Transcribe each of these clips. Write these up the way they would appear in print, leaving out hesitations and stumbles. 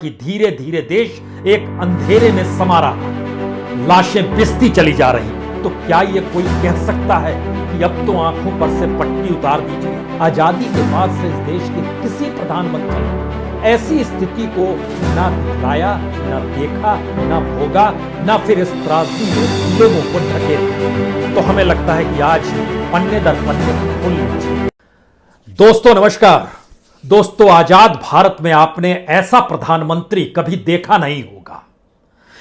कि धीरे धीरे देश एक अंधेरे में समा रहा, लाशें पिसती चली जा रही। तो क्या ये कोई कह सकता है कि अब तो आंखों पर से पट्टी उतार दीजिए? आजादी के बाद से इस देश के किसी प्रधानमंत्री ने ऐसी स्थिति को ना दिखलाया, ना देखा, ना भोगा, ना फिर इस त्रासदी में लोगों को ढकेला। तो हमें लगता है कि आज पन्ने दर पन्ने खुल लीजिए। दोस्तों नमस्कार। दोस्तों, आजाद भारत में आपने ऐसा प्रधानमंत्री कभी देखा नहीं होगा।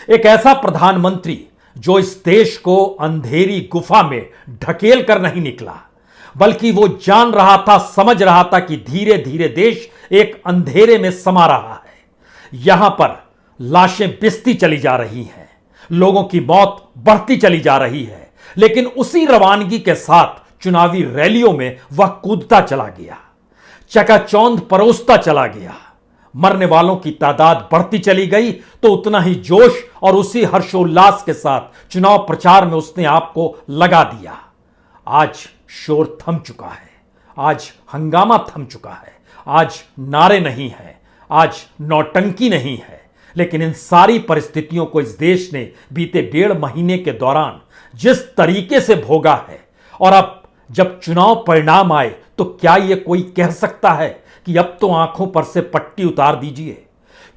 एक ऐसा प्रधानमंत्री जो इस देश को अंधेरी गुफा में ढकेल कर नहीं निकला, बल्कि वो जान रहा था, समझ रहा था कि धीरे धीरे देश एक अंधेरे में समा रहा है। यहां पर लाशें पिसती चली जा रही हैं, लोगों की मौत बढ़ती चली जा रही है, लेकिन उसी रवानगी के साथ चुनावी रैलियों में वह कूदता चला गया, चकाचौंध परोसता चला गया। मरने वालों की तादाद बढ़ती चली गई तो उतना ही जोश और उसी हर्षोल्लास के साथ चुनाव प्रचार में उसने आपको लगा दिया। आज शोर थम चुका है, आज हंगामा थम चुका है, आज नारे नहीं है, आज नौटंकी नहीं है। लेकिन इन सारी परिस्थितियों को इस देश ने बीते 1.5 महीने के दौरान जिस तरीके से भोगा है, और अब जब चुनाव परिणाम आए तो क्या यह कोई कह सकता है कि अब तो आंखों पर से पट्टी उतार दीजिए?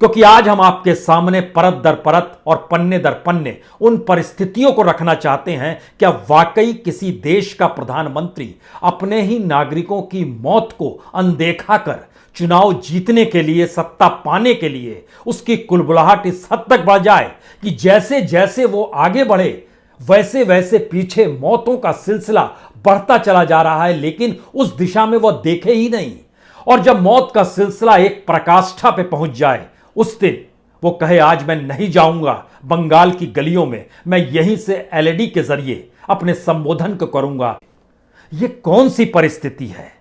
क्योंकि आज हम आपके सामने परत दर परत और पन्ने दर पन्ने उन परिस्थितियों को रखना चाहते हैं। क्या वाकई किसी देश का प्रधानमंत्री अपने ही नागरिकों की मौत को अनदेखा कर चुनाव जीतने के लिए, सत्ता पाने के लिए उसकी कुलबुलाहट इस हद तक बढ़ जाए कि जैसे जैसे वो आगे बढ़े वैसे वैसे पीछे मौतों का सिलसिला बढ़ता चला जा रहा है, लेकिन उस दिशा में वह देखे ही नहीं। और जब मौत का सिलसिला एक पराकाष्ठा पे पहुंच जाए, उस दिन वो कहे आज मैं नहीं जाऊंगा बंगाल की गलियों में, मैं यहीं से एलईडी के जरिए अपने संबोधन को करूंगा। ये कौन सी परिस्थिति है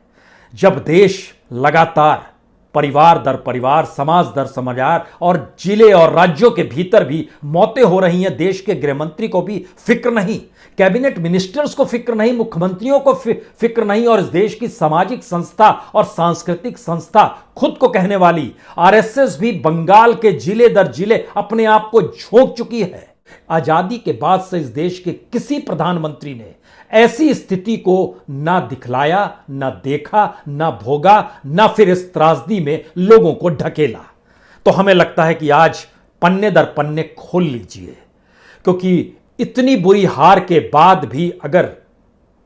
जब देश लगातार परिवार दर परिवार, समाज दर समाज और जिले और राज्यों के भीतर भी मौतें हो रही हैं। देश के गृहमंत्री को भी फिक्र नहीं, कैबिनेट मिनिस्टर्स को फिक्र नहीं, मुख्यमंत्रियों को फिक्र नहीं, और इस देश की सामाजिक संस्था और सांस्कृतिक संस्था खुद को कहने वाली आरएसएस भी बंगाल के जिले दर जिले अपने आप को झोंक चुकी है। आजादी के बाद से इस देश के किसी प्रधानमंत्री ने ऐसी स्थिति को ना दिखलाया, ना देखा, ना भोगा, ना फिर इस त्रासदी में लोगों को ढकेला। तो हमें लगता है कि आज पन्ने दर पन्ने खोल लीजिए, क्योंकि इतनी बुरी हार के बाद भी अगर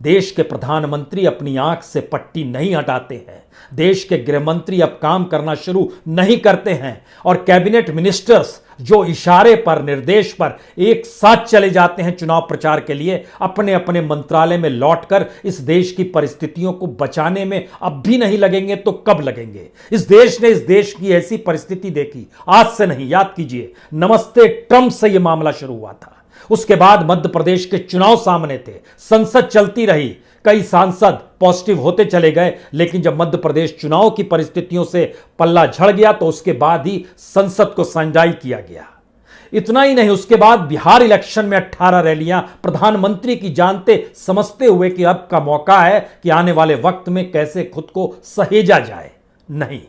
देश के प्रधानमंत्री अपनी आंख से पट्टी नहीं हटाते हैं, देश के गृहमंत्री अब काम करना शुरू नहीं करते हैं, और कैबिनेट मिनिस्टर्स जो इशारे पर, निर्देश पर एक साथ चले जाते हैं चुनाव प्रचार के लिए, अपने अपने मंत्रालय में लौटकर इस देश की परिस्थितियों को बचाने में अब भी नहीं लगेंगे तो कब लगेंगे? इस देश की ऐसी परिस्थिति देखी आज से नहीं, याद कीजिए नमस्ते ट्रंप से यह मामला शुरू हुआ था। उसके बाद मध्य प्रदेश के चुनाव सामने थे, संसद चलती रही, कई सांसद पॉजिटिव होते चले गए, लेकिन जब मध्य प्रदेश चुनाव की परिस्थितियों से पल्ला झड़ गया तो उसके बाद ही संसद को सैंडाई किया गया। इतना ही नहीं, उसके बाद बिहार इलेक्शन में 18 रैलियां प्रधानमंत्री की, जानते समझते हुए कि अब का मौका है कि आने वाले वक्त में कैसे खुद को सहेजा जाए। नहीं,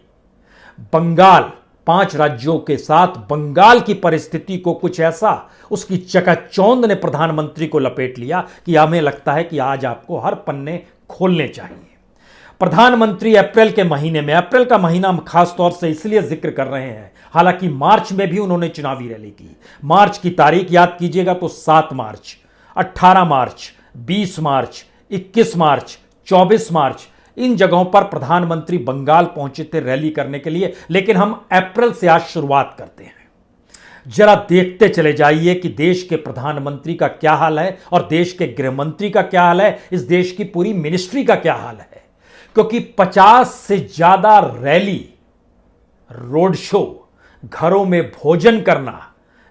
बंगाल, 5 राज्यों के साथ बंगाल की परिस्थिति को कुछ ऐसा उसकी चकाचौंध ने प्रधानमंत्री को लपेट लिया कि हमें लगता है कि आज आपको हर पन्ने खोलने चाहिए। प्रधानमंत्री अप्रैल के महीने में, अप्रैल का महीना हम खास तौर से इसलिए जिक्र कर रहे हैं, हालांकि मार्च में भी उन्होंने चुनावी रैली की। मार्च की तारीख याद कीजिएगा तो 7 मार्च, 18 मार्च, 20 मार्च, 21 मार्च, 24 मार्च, इन जगहों पर प्रधानमंत्री बंगाल पहुंचे थे रैली करने के लिए। लेकिन हम अप्रैल से आज शुरुआत करते हैं। जरा देखते चले जाइए कि देश के प्रधानमंत्री का क्या हाल है और देश के गृहमंत्री का क्या हाल है, इस देश की पूरी मिनिस्ट्री का क्या हाल है। क्योंकि 50 से ज्यादा रैली, रोड शो, घरों में भोजन करना,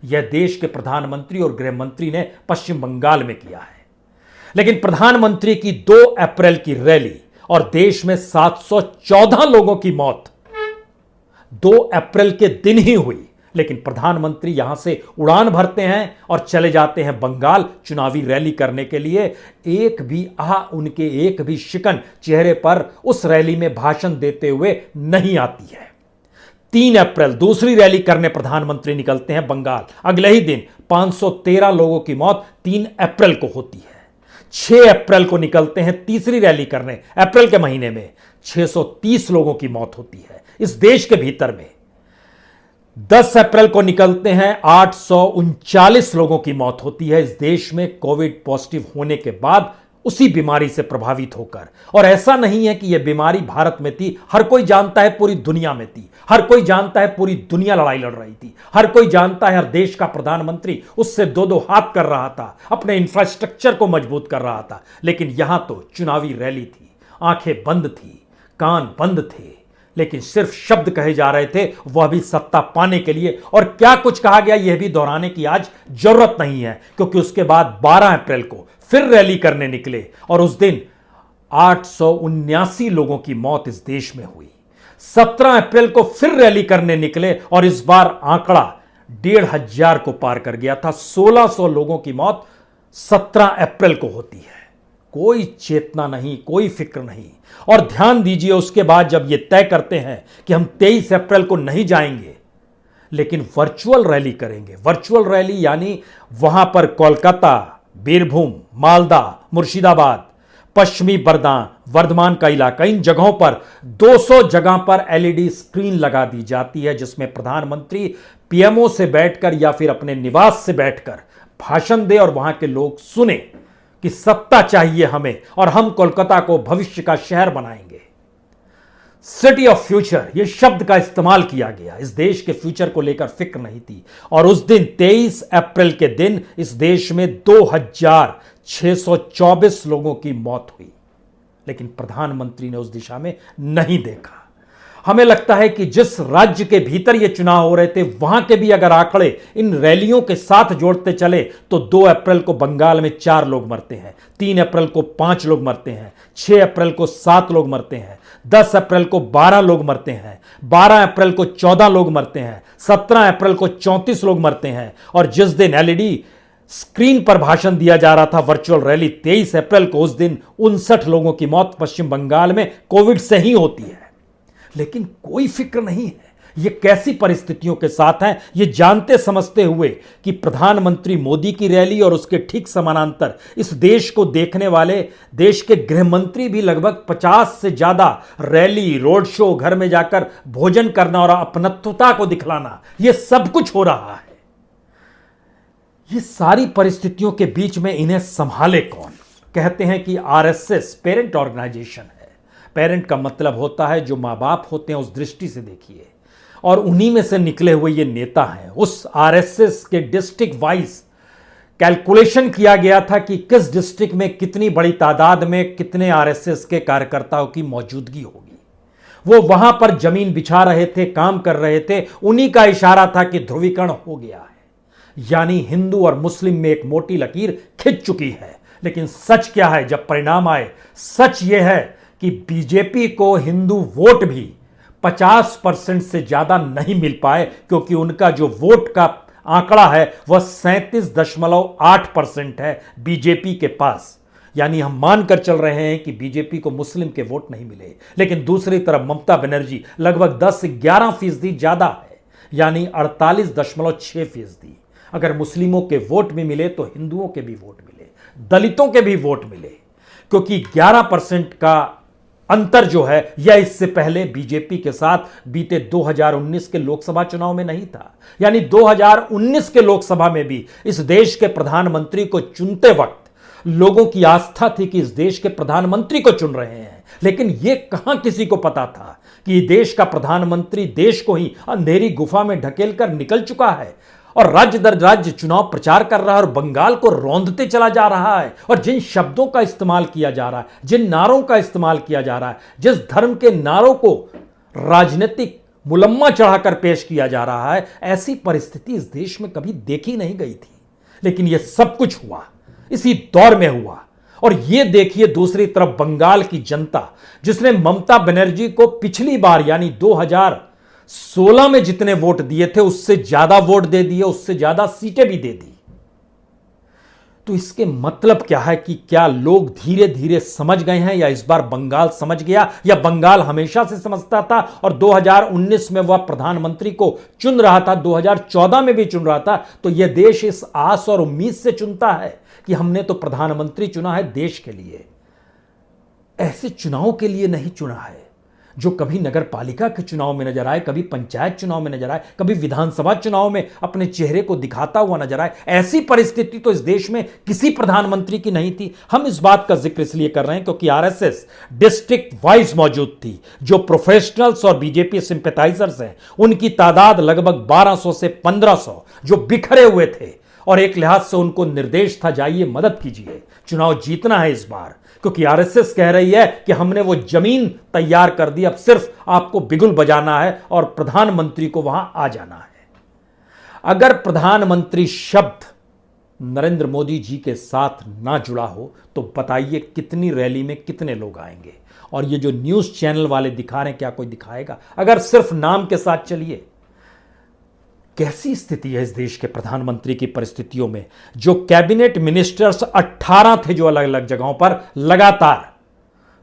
यह देश के प्रधानमंत्री और गृहमंत्री ने पश्चिम बंगाल में किया है। लेकिन प्रधानमंत्री की 2 अप्रैल की रैली और देश में 714 लोगों की मौत 2 अप्रैल के दिन ही हुई। लेकिन प्रधानमंत्री यहां से उड़ान भरते हैं और चले जाते हैं बंगाल चुनावी रैली करने के लिए। उनके एक भी शिकन चेहरे पर उस रैली में भाषण देते हुए नहीं आती है। 3 अप्रैल दूसरी रैली करने प्रधानमंत्री निकलते हैं बंगाल। अगले ही दिन 513 लोगों की मौत 3 अप्रैल को होती है। 6 अप्रैल को निकलते हैं तीसरी रैली करने, अप्रैल के महीने में 630 लोगों की मौत होती है इस देश के भीतर में। 10 अप्रैल को निकलते हैं 839 लोगों की मौत होती है इस देश में कोविड पॉजिटिव होने के बाद उसी बीमारी से प्रभावित होकर। और ऐसा नहीं है कि यह बीमारी भारत में थी, हर कोई जानता है पूरी दुनिया में थी, हर कोई जानता है पूरी दुनिया लड़ाई लड़ रही थी, हर कोई जानता है हर देश का प्रधानमंत्री उससे दो दो हाथ कर रहा था, अपने इंफ्रास्ट्रक्चर को मजबूत कर रहा था। लेकिन यहां तो चुनावी रैली थी, आंखें बंद थी, कान बंद थे, लेकिन सिर्फ शब्द कहे जा रहे थे, वह भी सत्ता पाने के लिए। और क्या कुछ कहा गया यह भी दोहराने की आज जरूरत नहीं है, क्योंकि उसके बाद 12 अप्रैल को फिर रैली करने निकले और उस दिन 879 लोगों की मौत इस देश में हुई। 17 अप्रैल को फिर रैली करने निकले और इस बार आंकड़ा 1500 को पार कर गया था। 1600 लोगों की मौत 17 अप्रैल को होती है। कोई चेतना नहीं, कोई फिक्र नहीं। और ध्यान दीजिए, उसके बाद जब यह तय करते हैं कि हम 23 अप्रैल को नहीं जाएंगे लेकिन वर्चुअल रैली करेंगे, वर्चुअल रैली यानी वहां पर कोलकाता, बीरभूम, मालदा, मुर्शिदाबाद, पश्चिमी वर्धमान का इलाका, इन जगहों पर 200 जगह पर एलईडी स्क्रीन लगा दी जाती है जिसमें प्रधानमंत्री पीएमओ से बैठकर या फिर अपने निवास से बैठकर भाषण दे और वहां के लोग सुने कि सत्ता चाहिए हमें और हम कोलकाता को भविष्य का शहर बनाएंगे। सिटी ऑफ फ्यूचर ये शब्द का इस्तेमाल किया गया। इस देश के फ्यूचर को लेकर फिक्र नहीं थी। और उस दिन 23 अप्रैल के दिन इस देश में 2624 लोगों की मौत हुई, लेकिन प्रधानमंत्री ने उस दिशा में नहीं देखा। हमें लगता है कि जिस राज्य के भीतर ये चुनाव हो रहे थे वहां के भी अगर आंकड़े इन रैलियों के साथ जोड़ते चले तो 2 अप्रैल को बंगाल में 4 लोग मरते हैं, 3 अप्रैल को 5 लोग मरते हैं, 6 अप्रैल को 7 लोग मरते हैं, 10 अप्रैल को 12 लोग मरते हैं, 12 अप्रैल को 14 लोग मरते हैं, 17 अप्रैल को 34 लोग मरते हैं। और जिस दिन एलईडी स्क्रीन पर भाषण दिया जा रहा था, वर्चुअल रैली, 23 अप्रैल को, उस दिन 59 लोगों की मौत पश्चिम बंगाल में कोविड से ही होती है। लेकिन कोई फिक्र नहीं है। ये कैसी परिस्थितियों के साथ हैं, ये जानते समझते हुए कि प्रधानमंत्री मोदी की रैली और उसके ठीक समानांतर इस देश को देखने वाले देश के गृह मंत्री भी लगभग 50 से ज्यादा रैली, रोड शो, घर में जाकर भोजन करना और अपनत्वता को दिखलाना, ये सब कुछ हो रहा है। ये सारी परिस्थितियों के बीच में इन्हें संभाले कौन? कहते हैं कि आरएसएस पेरेंट ऑर्गेनाइजेशन है। पेरेंट का मतलब होता है जो माँ बाप होते हैं, उस दृष्टि से देखिए। और उन्हीं में से निकले हुए ये नेता हैं। उस आरएसएस के डिस्ट्रिक्ट वाइज कैलकुलेशन किया गया था कि किस डिस्ट्रिक्ट में कितनी बड़ी तादाद में कितने आरएसएस के कार्यकर्ताओं की मौजूदगी होगी। वो वहां पर जमीन बिछा रहे थे, काम कर रहे थे। उन्हीं का इशारा था कि ध्रुवीकरण हो गया है, यानी हिंदू और मुस्लिम में एक मोटी लकीर खिंच चुकी है। लेकिन सच क्या है जब परिणाम आए? सच यह है कि बीजेपी को हिंदू वोट भी 50% से ज्यादा नहीं मिल पाए, क्योंकि उनका जो वोट का आंकड़ा है वह 37.8% है बीजेपी के पास। यानी हम मानकर चल रहे हैं कि बीजेपी को मुस्लिम के वोट नहीं मिले। लेकिन दूसरी तरफ ममता बनर्जी लगभग 10 से 11% ज्यादा है, यानी 48.6%। अगर मुस्लिमों के वोट भी मिले तो हिंदुओं के भी वोट मिले, दलितों के भी वोट मिले, क्योंकि 11% का अंतर जो है यह इससे पहले बीजेपी के साथ बीते 2019 के लोकसभा चुनाव में नहीं था। यानी 2019 के लोकसभा में भी इस देश के प्रधानमंत्री को चुनते वक्त लोगों की आस्था थी कि इस देश के प्रधानमंत्री को चुन रहे हैं। लेकिन यह कहां किसी को पता था कि देश का प्रधानमंत्री देश को ही अंधेरी गुफा में ढकेलकर निकल चुका है और राज्य दर राज्य चुनाव प्रचार कर रहा है और बंगाल को रौंदते चला जा रहा है। और जिन शब्दों का इस्तेमाल किया जा रहा है, जिन नारों का इस्तेमाल किया जा रहा है, जिस धर्म के नारों को राजनीतिक मुलम्मा चढ़ाकर पेश किया जा रहा है, ऐसी परिस्थिति इस देश में कभी देखी नहीं गई थी। लेकिन यह सब कुछ हुआ, इसी दौर में हुआ। और यह देखिए दूसरी तरफ बंगाल की जनता, जिसने ममता बनर्जी को पिछली बार यानी 2016 में जितने वोट दिए थे उससे ज्यादा वोट दे दिए, उससे ज्यादा सीटें भी दे दी। तो इसके मतलब क्या है कि क्या लोग धीरे धीरे समझ गए हैं, या इस बार बंगाल समझ गया, या बंगाल हमेशा से समझता था और 2019 में वह प्रधानमंत्री को चुन रहा था, 2014 में भी चुन रहा था। तो यह देश इस आस और उम्मीद से चुनता है कि हमने तो प्रधानमंत्री चुना है देश के लिए, ऐसे चुनाव के लिए नहीं चुना है जो कभी नगर पालिका के चुनाव में नजर आए, कभी पंचायत चुनाव में नजर आए, कभी विधानसभा चुनाव में अपने चेहरे को दिखाता हुआ नजर आए। ऐसी परिस्थिति तो इस देश में किसी प्रधानमंत्री की नहीं थी। हम इस बात का जिक्र इसलिए कर रहे हैं क्योंकि आरएसएस डिस्ट्रिक्ट वाइज मौजूद थी। जो प्रोफेशनल्स और बीजेपी सिंपैथाइजर्स हैं उनकी तादाद लगभग 1200 से 1500 जो बिखरे हुए थे, और एक लिहाज से उनको निर्देश था जाइए मदद कीजिए, चुनाव जीतना है इस बार, क्योंकि आरएसएस कह रही है कि हमने वो जमीन तैयार कर दी, अब सिर्फ आपको बिगुल बजाना है और प्रधानमंत्री को वहां आ जाना है। अगर प्रधानमंत्री शब्द नरेंद्र मोदी जी के साथ ना जुड़ा हो तो बताइए कितनी रैली में कितने लोग आएंगे। और ये जो न्यूज चैनल वाले दिखा रहे हैं, क्या कोई दिखाएगा? अगर सिर्फ नाम के साथ चलिए, कैसी स्थिति है इस देश के प्रधानमंत्री की परिस्थितियों में? जो कैबिनेट मिनिस्टर्स 18 थे जो अलग अलग जगहों पर लगातार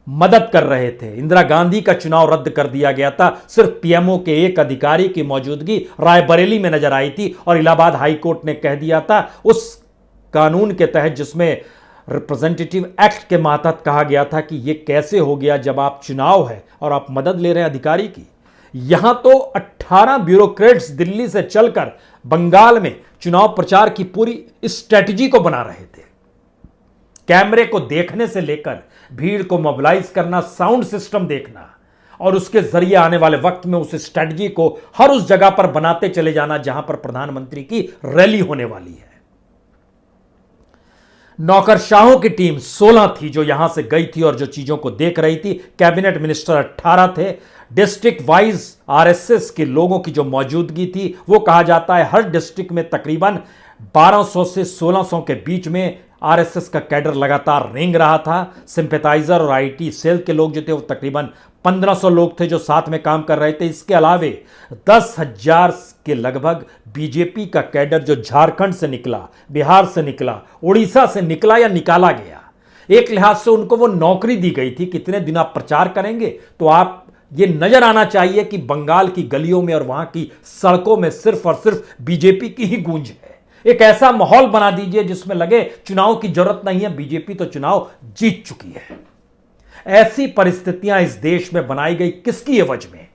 मदद कर रहे थे। इंदिरा गांधी का चुनाव रद्द कर दिया गया था, सिर्फ पीएमओ के एक अधिकारी की मौजूदगी रायबरेली में नजर आई थी, और इलाहाबाद हाई कोर्ट ने कह दिया था उस कानून के तहत जिसमें रिप्रेजेंटेटिव एक्ट के मातहत कहा गया था कि यह कैसे हो गया जब आप चुनाव है और आप मदद ले रहे हैं अधिकारी की। यहां तो 18 ब्यूरोक्रेट्स दिल्ली से चलकर बंगाल में चुनाव प्रचार की पूरी स्ट्रेटजी को बना रहे थे। कैमरे को देखने से लेकर भीड़ को मोबिलाइज करना, साउंड सिस्टम देखना, और उसके जरिए आने वाले वक्त में उस स्ट्रेटजी को हर उस जगह पर बनाते चले जाना जहां पर प्रधानमंत्री की रैली होने वाली है। नौकरशाहों की टीम 16 थी जो यहां से गई थी और जो चीजों को देख रही थी। कैबिनेट मिनिस्टर 18 थे। डिस्ट्रिक्ट वाइज आरएसएस के लोगों की जो मौजूदगी थी वो कहा जाता है हर डिस्ट्रिक्ट में तकरीबन 1200 से 1600 के बीच में आरएसएस का कैडर लगातार रेंग रहा था। सिंपैथाइजर और आईटी सेल के लोग जो थे वो तकरीबन 1500 लोग थे जो साथ में काम कर रहे थे। इसके अलावे 10,000 के लगभग बीजेपी का कैडर जो झारखंड से निकला, बिहार से निकला, उड़ीसा से निकला या निकाला गया। एक लिहाज से उनको वो नौकरी दी गई थी, कितने दिन आप प्रचार करेंगे तो आप ये नजर आना चाहिए कि बंगाल की गलियों में और वहां की सड़कों में सिर्फ और सिर्फ बीजेपी की ही गूंज है। एक ऐसा माहौल बना दीजिए जिसमें लगे चुनाव की जरूरत नहीं है, बीजेपी तो चुनाव जीत चुकी है। ऐसी परिस्थितियां इस देश में बनाई गई किसकी एवज में?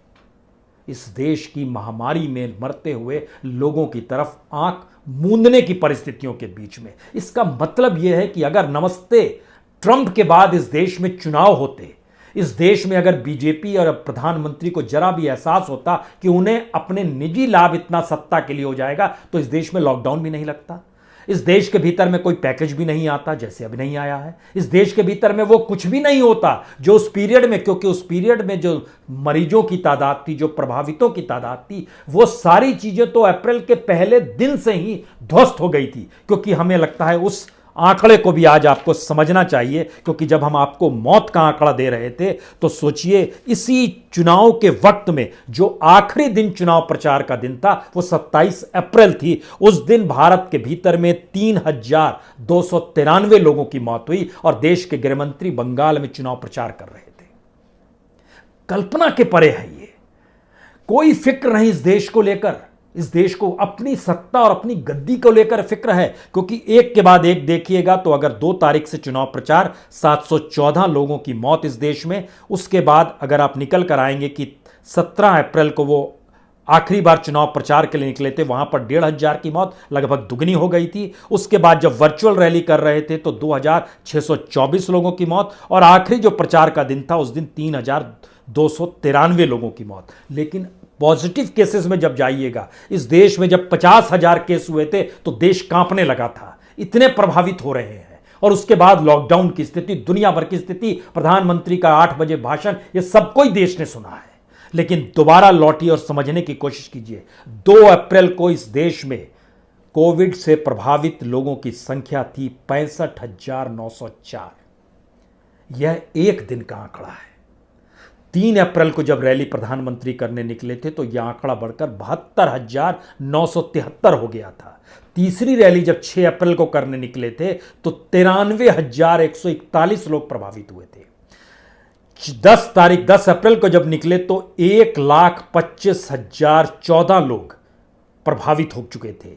इस देश की महामारी में मरते हुए लोगों की तरफ आंख मूंदने की परिस्थितियों के बीच में। इसका मतलब यह है कि अगर नमस्ते ट्रंप के बाद इस देश में चुनाव होते, इस देश में अगर बीजेपी और प्रधानमंत्री को जरा भी एहसास होता कि उन्हें अपने निजी लाभ इतना सत्ता के लिए हो जाएगा, तो इस देश में लॉकडाउन भी नहीं लगता, इस देश के भीतर में कोई पैकेज भी नहीं आता जैसे अभी नहीं आया है, इस देश के भीतर में वो कुछ भी नहीं होता जो उस पीरियड में, क्योंकि उस पीरियड में जो मरीजों की तादाद थी, जो प्रभावितों की तादाद थी, वो सारी चीजें तो अप्रैल के पहले दिन से ही ध्वस्त हो गई थी। क्योंकि हमें लगता है उस आंकड़े को भी आज आपको समझना चाहिए, क्योंकि जब हम आपको मौत का आंकड़ा दे रहे थे तो सोचिए इसी चुनाव के वक्त में जो आखिरी दिन चुनाव प्रचार का दिन था वो 27 अप्रैल थी। उस दिन भारत के भीतर में 3,293 लोगों की मौत हुई और देश के गृहमंत्री बंगाल में चुनाव प्रचार कर रहे थे। कल्पना के परे है ये। कोई फिक्र नहीं इस देश को लेकर, इस देश को अपनी सत्ता और अपनी गद्दी को लेकर फिक्र है। क्योंकि एक के बाद एक देखिएगा तो अगर 2 तारीख से चुनाव प्रचार, 714 लोगों की मौत इस देश में, उसके बाद अगर आप निकल कर आएंगे कि 17 अप्रैल को वो आखिरी बार चुनाव प्रचार के लिए निकले थे, वहां पर 1,500 की मौत लगभग दुगनी हो गई थी। उसके बाद जब वर्चुअल रैली कर रहे थे तो 2,624 लोगों की मौत, और आखिरी जो प्रचार का दिन था उस दिन 3,293 लोगों की मौत। लेकिन पॉजिटिव केसेस में जब जाइएगा, इस देश में जब 50,000 केस हुए थे तो देश कांपने लगा था, इतने प्रभावित हो रहे हैं। और उसके बाद लॉकडाउन की स्थिति, दुनिया भर की स्थिति, प्रधानमंत्री का 8 बजे भाषण, ये सब कोई देश ने सुना है। लेकिन दोबारा लौटिए और समझने की कोशिश कीजिए। 2 अप्रैल को इस देश में कोविड से प्रभावित लोगों की संख्या थी 65,904। यह एक दिन का आंकड़ा है। 3 अप्रैल को जब रैली प्रधानमंत्री करने निकले थे तो यह आंकड़ा बढ़कर 72,973 हो गया था। तीसरी रैली जब 6 अप्रैल को करने निकले थे तो 93,141 लोग प्रभावित हुए थे। 10 अप्रैल को जब निकले तो 1,25,014 लोग प्रभावित हो चुके थे।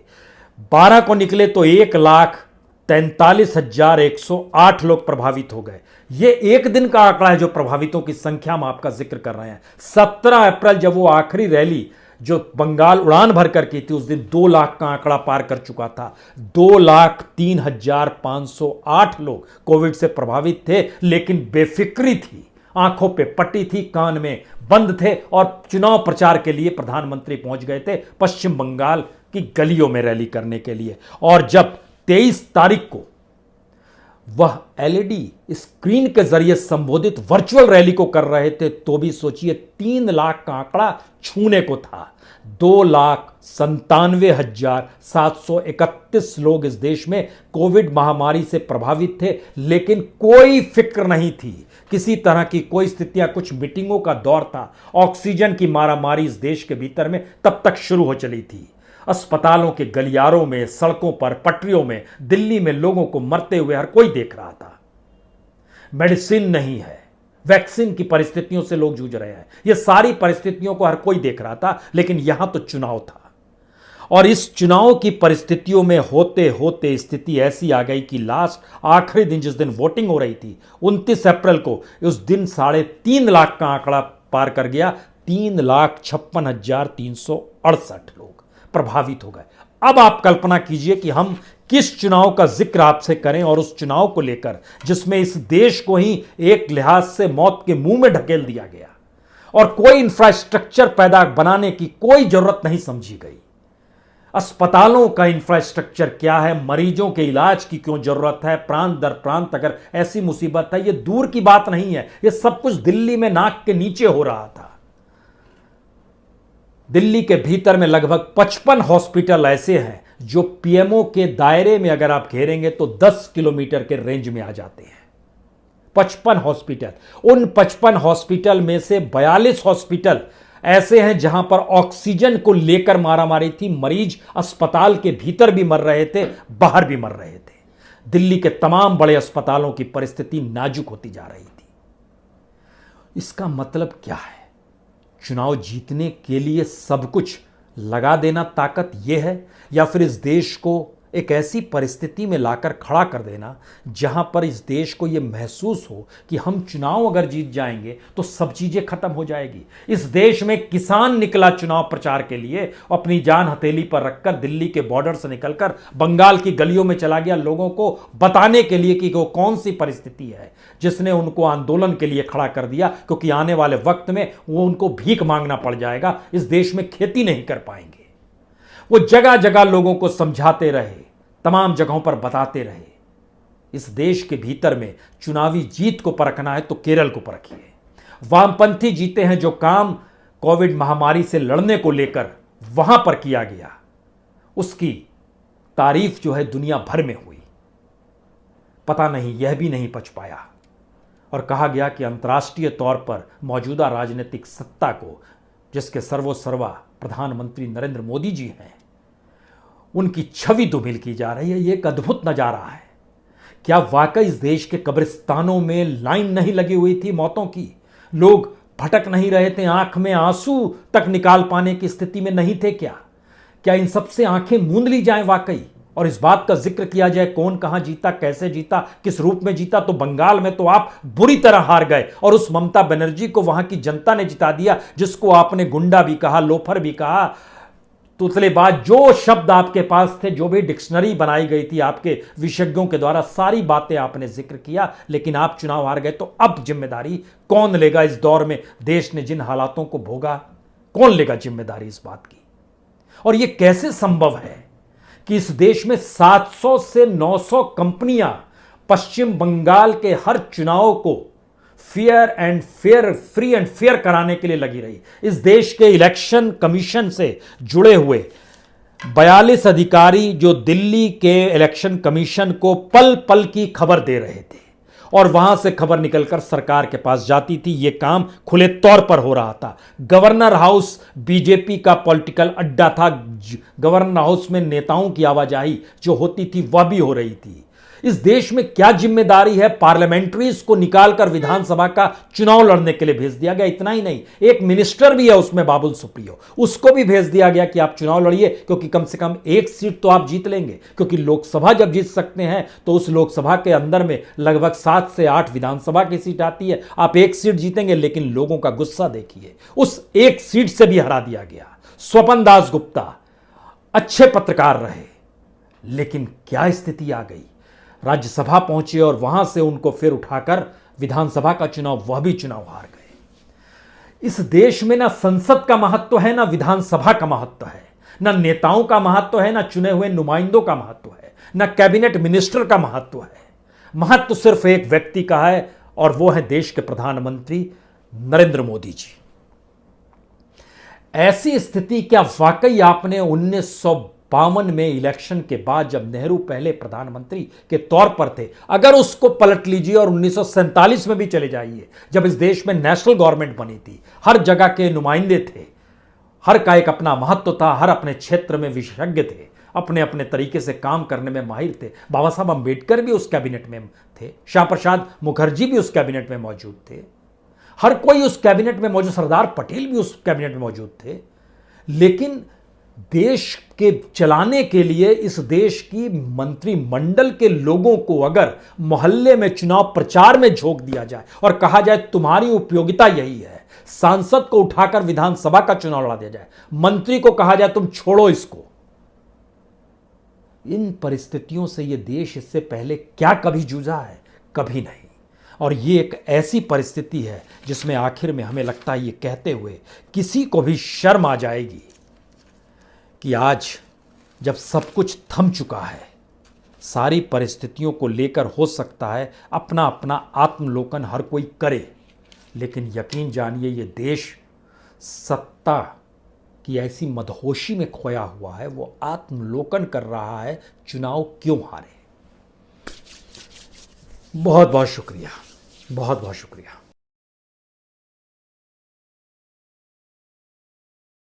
12 को निकले तो 1,43,108 लोग प्रभावित हो गए। यह एक दिन का आंकड़ा है जो प्रभावितों की संख्या में आपका जिक्र कर रहे हैं। 17 अप्रैल जब वो आखिरी रैली जो बंगाल उड़ान भर कर की थी उस दिन 2 लाख का आंकड़ा पार कर चुका था। 2,03,508 लोग कोविड से प्रभावित थे, लेकिन बेफिक्री थी, आंखों पे पट्टी थी, कान में बंद थे और चुनाव प्रचार के लिए प्रधानमंत्री पहुंच गए थे पश्चिम बंगाल की गलियों में रैली करने के लिए। और जब 23 तारीख को वह एलईडी स्क्रीन के जरिए संबोधित वर्चुअल रैली को कर रहे थे तो भी सोचिए 3 लाख का आंकड़ा छूने को था। 2,97,731 लोग इस देश में कोविड महामारी से प्रभावित थे, लेकिन कोई फिक्र नहीं थी, किसी तरह की कोई स्थितियां, कुछ मीटिंगों का दौर था। ऑक्सीजन की मारामारी इस देश के भीतर में तब तक शुरू हो चली थी। अस्पतालों के गलियारों में, सड़कों पर, पटरियों में दिल्ली में लोगों को मरते हुए हर कोई देख रहा था। मेडिसिन नहीं है, वैक्सीन की परिस्थितियों से लोग जूझ रहे हैं। ये सारी परिस्थितियों को हर कोई देख रहा था, लेकिन यहां तो चुनाव था और इस चुनाव की परिस्थितियों में होते होते स्थिति ऐसी आ गई कि लास्ट आखिरी दिन जिस दिन वोटिंग हो रही थी 29 अप्रैल को, उस दिन 3.5 लाख का आंकड़ा पार कर गया। 3,56,368 लोग प्रभावित हो गए। अब आप कल्पना कीजिए कि हम किस चुनाव का जिक्र आपसे करें और उस चुनाव को लेकर जिसमें इस देश को ही एक लिहाज से मौत के मुंह में ढकेल दिया गया और कोई इंफ्रास्ट्रक्चर पैदा बनाने की कोई जरूरत नहीं समझी गई। अस्पतालों का इंफ्रास्ट्रक्चर क्या है, मरीजों के इलाज की क्यों जरूरत है, प्रांत दर प्रांत अगर ऐसी मुसीबत है, यह दूर की बात नहीं है। यह सब कुछ दिल्ली में नाक के नीचे हो रहा था। दिल्ली के भीतर में लगभग 55 हॉस्पिटल ऐसे हैं जो पीएमओ के दायरे में अगर आप घेरेंगे तो 10 किलोमीटर के रेंज में आ जाते हैं। 55 हॉस्पिटल, उन 55 हॉस्पिटल में से 42 हॉस्पिटल ऐसे हैं जहां पर ऑक्सीजन को लेकर मारामारी थी। मरीज अस्पताल के भीतर भी मर रहे थे, बाहर भी मर रहे थे। दिल्ली के तमाम बड़े अस्पतालों की परिस्थिति नाजुक होती जा रही थी। इसका मतलब क्या है? चुनाव जीतने के लिए सब कुछ लगा देना ताकत यह है, या फिर इस देश को एक ऐसी परिस्थिति में लाकर खड़ा कर देना जहां पर इस देश को यह महसूस हो कि हम चुनाव अगर जीत जाएंगे तो सब चीजें खत्म हो जाएगी। इस देश में किसान निकला चुनाव प्रचार के लिए, अपनी जान हथेली पर रखकर दिल्ली के बॉर्डर से निकलकर बंगाल की गलियों में चला गया लोगों को बताने के लिए कि वो कौन सी परिस्थिति है जिसने उनको आंदोलन के लिए खड़ा कर दिया, क्योंकि आने वाले वक्त में वो उनको भीख मांगना पड़ जाएगा, इस देश में खेती नहीं कर पाएंगे। वो जगह जगह लोगों को समझाते रहे, तमाम जगहों पर बताते रहे। इस देश के भीतर में चुनावी जीत को परखना है तो केरल को परखिए। वामपंथी जीते हैं जो काम कोविड महामारी से लड़ने को लेकर वहां पर किया गया, उसकी तारीफ जो है दुनिया भर में हुई। पता नहीं यह भी नहीं पच पाया और कहा गया कि अंतर्राष्ट्रीय तौर पर मौजूदा राजनीतिक सत्ता को, जिसके सर्वोसर्वा प्रधानमंत्री नरेंद्र मोदी जी हैं, उनकी छवि धूमिल की जा रही है। यह एक अद्भुत नजारा है। क्या वाकई इस देश के कब्रिस्तानों में लाइन नहीं लगी हुई थी मौतों की? लोग भटक नहीं रहे थे, आंख में आंसू तक निकाल पाने की स्थिति में नहीं थे क्या? क्या इन सब से आंखें मूंद ली जाएं वाकई और इस बात का जिक्र किया जाए कौन कहां जीता, कैसे जीता, किस रूप में जीता? तो बंगाल में तो आप बुरी तरह हार गए और उस ममता बनर्जी को वहां की जनता ने जिता दिया, जिसको आपने गुंडा भी कहा, लोफर भी कहा, तुतलेबाज, जो शब्द आपके पास थे, जो भी डिक्शनरी बनाई गई थी आपके विशेषज्ञों के द्वारा, सारी बातें आपने जिक्र किया, लेकिन आप चुनाव हार गए। तो अब जिम्मेदारी कौन लेगा? इस दौर में देश ने जिन हालातों को भोगा, कौन लेगा जिम्मेदारी इस बात की? और यह कैसे संभव है कि इस देश में 700 से 900 कंपनियां पश्चिम बंगाल के हर चुनाव को fair and fair, free and fair कराने के लिए लगी रही? इस देश के इलेक्शन कमीशन से जुड़े हुए 42 अधिकारी जो दिल्ली के इलेक्शन कमीशन को पल पल की खबर दे रहे थे, और वहां से खबर निकलकर सरकार के पास जाती थी। यह काम खुले तौर पर हो रहा था। गवर्नर हाउस बीजेपी का पॉलिटिकल अड्डा था। गवर्नर हाउस में नेताओं की आवाजाही जो होती थी वह भी हो रही थी। इस देश में क्या जिम्मेदारी है, पार्लियामेंट्रीज को निकालकर विधानसभा का चुनाव लड़ने के लिए भेज दिया गया। इतना ही नहीं, एक मिनिस्टर भी है उसमें, बाबुल सुप्रियो, उसको भी भेज दिया गया कि आप चुनाव लड़िए, क्योंकि कम से कम एक सीट तो आप जीत लेंगे। क्योंकि लोकसभा जब जीत सकते हैं तो उस लोकसभा के अंदर में लगभग 7 से 8 विधानसभा की सीट आती है। आप एक सीट जीतेंगे, लेकिन लोगों का गुस्सा देखिए, उस एक सीट से भी हरा दिया गया। स्वपन दास गुप्ता अच्छे पत्रकार रहे, लेकिन क्या स्थिति आ गई। राज्यसभा पहुंचे और वहां से उनको फिर उठाकर विधानसभा का चुनाव, वह भी चुनाव हार गए। इस देश में ना संसद का महत्व है, ना विधानसभा का महत्व है, ना नेताओं का महत्व है, ना चुने हुए नुमाइंदों का महत्व है, ना कैबिनेट मिनिस्टर का महत्व है। महत्व सिर्फ एक व्यक्ति का है, और वो है देश के प्रधानमंत्री नरेंद्र मोदी जी। ऐसी स्थिति क्या वाकई आपने 1952 में इलेक्शन के बाद, जब नेहरू पहले प्रधानमंत्री के तौर पर थे, अगर उसको पलट लीजिए और 1947 में भी चले जाइए, जब इस देश में नेशनल गवर्नमेंट बनी थी, हर जगह के नुमाइंदे थे, हर का एक अपना महत्व था, हर अपने क्षेत्र में विशेषज्ञ थे, अपने अपने तरीके से काम करने में माहिर थे। बाबा साहब अंबेडकर भी उस कैबिनेट में थे, श्याम प्रसाद मुखर्जी भी उस कैबिनेट में मौजूद थे, हर कोई उस कैबिनेट में मौजूद, सरदार पटेल भी उस कैबिनेट में मौजूद थे। लेकिन देश के चलाने के लिए इस देश की मंत्रिमंडल के लोगों को अगर मोहल्ले में चुनाव प्रचार में झोंक दिया जाए और कहा जाए तुम्हारी उपयोगिता यही है, सांसद को उठाकर विधानसभा का चुनाव लड़ा दिया जाए, मंत्री को कहा जाए तुम छोड़ो इसको, इन परिस्थितियों से यह देश इससे पहले क्या कभी जूझा है? कभी नहीं। और ये एक ऐसी परिस्थिति है जिसमें आखिर में हमें लगता है, ये कहते हुए किसी को भी शर्म आ जाएगी कि आज जब सब कुछ थम चुका है, सारी परिस्थितियों को लेकर हो सकता है अपना अपना आत्मलोकन हर कोई करे, लेकिन यकीन जानिए ये देश सत्ता की ऐसी मदहोशी में खोया हुआ है, वो आत्मलोकन कर रहा है, चुनाव क्यों हारे। बहुत बहुत शुक्रिया, बहुत बहुत शुक्रिया।